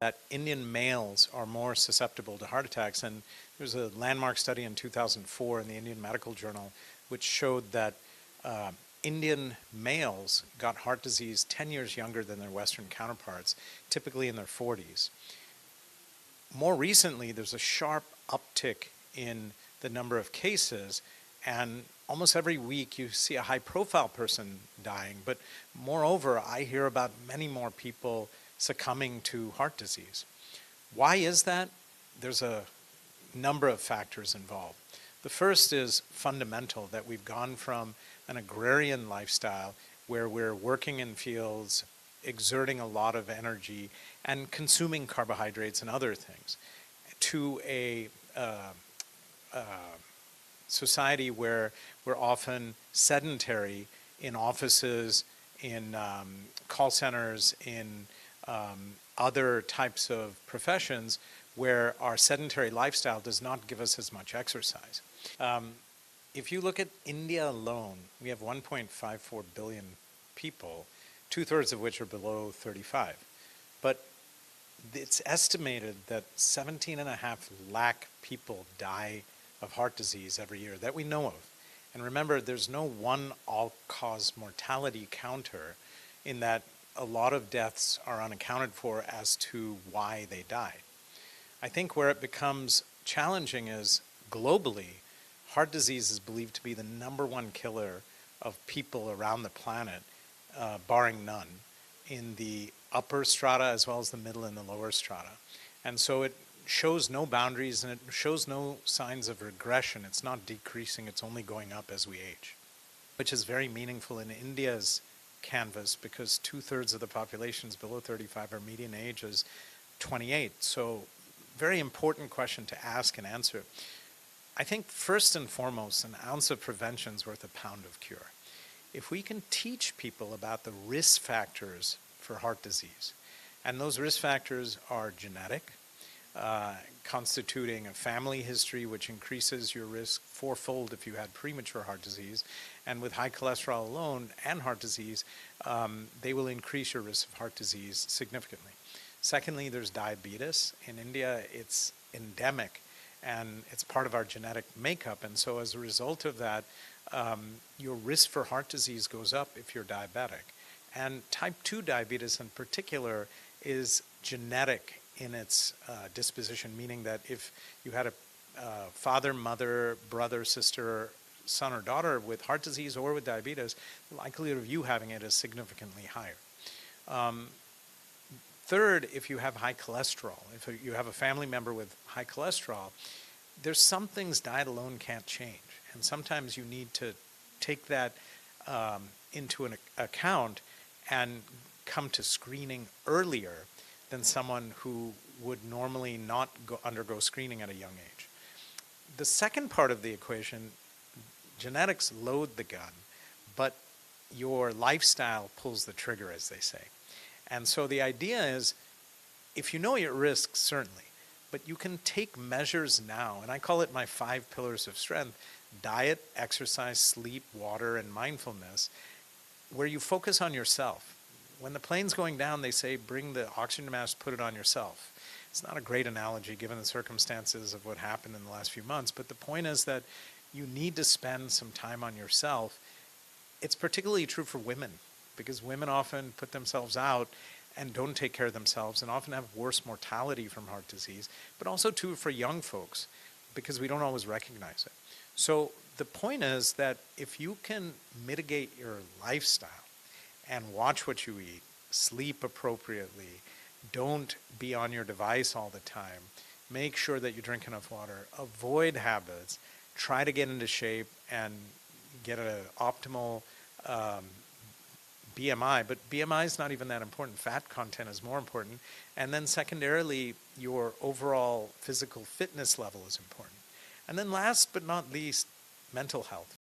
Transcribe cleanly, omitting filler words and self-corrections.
that Indian males are more susceptible to heart attacks. And there was a landmark study in 2004 in the Indian Medical Journal which showed that Indian males got heart disease 10 years younger than their Western counterparts, typically in their 40s. More recently, there's a sharp uptick in the number of cases, and almost every week you see a high-profile person dying. But moreover, I hear about many more people succumbing to heart disease. Why is that? There's a number of factors involved. The first is fundamental, that we've gone from an agrarian lifestyle where we're working in fields, exerting a lot of energy, and consuming carbohydrates and other things, to a society where we're often sedentary in offices, in call centers, in other types of professions where our sedentary lifestyle does not give us as much exercise. If you look at India alone, we have 1.54 billion people, 2/3 of which are below 35. But it's estimated that 17.5 lakh people die of heart disease every year that we know of. And remember, there's no one all-cause mortality counter, in that a lot of deaths are unaccounted for as to why they died. I think where it becomes challenging is globally, heart disease is believed to be the #1 killer of people around the planet, barring none, in the upper strata as well as the middle and the lower strata. And so it shows no boundaries, and it shows no signs of regression. It's not decreasing, it's only going up as we age, which is very meaningful in India's canvas, because 2/3 of the population is below 35. Our median age is 28. So very important question to ask and answer. I think first and foremost, an ounce of prevention is worth a pound of cure. If we can teach people about the risk factors for heart disease, and those risk factors are genetic, constituting a family history which increases your risk fourfold if you had premature heart disease, and with high cholesterol alone and heart disease, they will increase your risk of heart disease significantly. Secondly, there's diabetes. In India, it's endemic, and it's part of our genetic makeup, and so as a result of that, your risk for heart disease goes up if you're diabetic. And type 2 diabetes in particular is genetic in its disposition, meaning that if you had a father, mother, brother, sister, son or daughter with heart disease or with diabetes, the likelihood of you having it is significantly higher. Third, if you have high cholesterol, if you have a family member with high cholesterol, there's some things diet alone can't change. And sometimes you need to take that into an account and come to screening earlier than someone who would normally not undergo screening at a young age. The second part of the equation, genetics load the gun, but your lifestyle pulls the trigger, as they say. And so the idea is, if you know your risks, certainly, but you can take measures now, and I call it my 5 pillars of strength: diet, exercise, sleep, water, and mindfulness, where you focus on yourself. When the plane's going down, they say, bring the oxygen mask, put it on yourself. It's not a great analogy given the circumstances of what happened in the last few months, but the point is that you need to spend some time on yourself. It's particularly true for women, because women often put themselves out and don't take care of themselves and often have worse mortality from heart disease, but also too for young folks, because we don't always recognize it. So the point is that if you can mitigate your lifestyle and watch what you eat, sleep appropriately, don't be on your device all the time, make sure that you drink enough water, avoid habits, try to get into shape and get an optimal BMI, but BMI is not even that important. Fat content is more important. And then secondarily, your overall physical fitness level is important. And then last but not least, mental health.